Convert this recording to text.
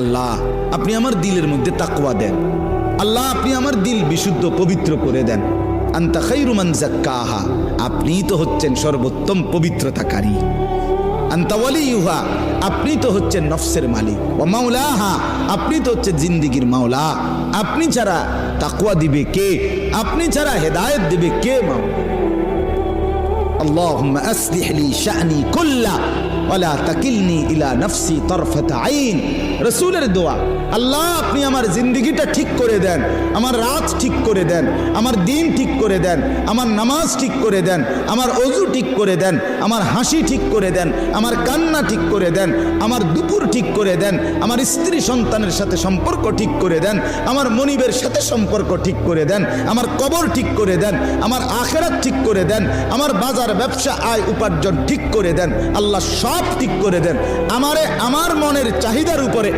আল্লাহ আপনি আমার দিলের মধ্যে তাকওয়া দেন, আল্লাহ আপনি আমার দিল বিশুদ্ধ পবিত্র করে দেন। আনতা খায়রু মান যাক্কাহা, আপনিই তো হচ্ছেন সর্বোত্তম পবিত্রতাকারী। আনতা ওয়ালিয়ুহা, আপনি তো হচ্ছেন নফসের মালিক। ওয়া মাওলাহা, আপনি তো হচ্ছেন জিন্দেগির মাওলা। আপনি ছাড়া তাকওয়া দিবে কে? আপনি ছাড়া হেদায়েত দিবে কে? মাওলা আল্লাহুম্মা আসলিহ লি শা'নি কুল্লা ওয়ালা তাকিলনি ইলা নফসি তরফাত আইন। রাসূলের দোয়া, আল্লাহ আপনি আমার জিন্দেগিটা ঠিক করে দেন, আমার রাত ঠিক করে দেন, আমার দিন ঠিক করে দেন, আমার নামাজ ঠিক করে দেন, আমার ওযু ঠিক করে দেন, আমার হাসি ঠিক করে দেন, আমার কান্না ঠিক করে দেন, আমার দুপুর ঠিক করে দেন, আমার স্ত্রী সন্তানের সাথে সম্পর্ক ঠিক করে দেন, আমার মনিবের সাথে সম্পর্ক ঠিক করে দেন, আমার কবর ঠিক করে দেন, আমার আখিরাত ঠিক করে দেন, আমার বাজার ব্যবসা আয় উপার্জন ঠিক করে দেন। আল্লাহ সব ঠিক করে দেন। আমারে আমার মনের চাহিদার উপরে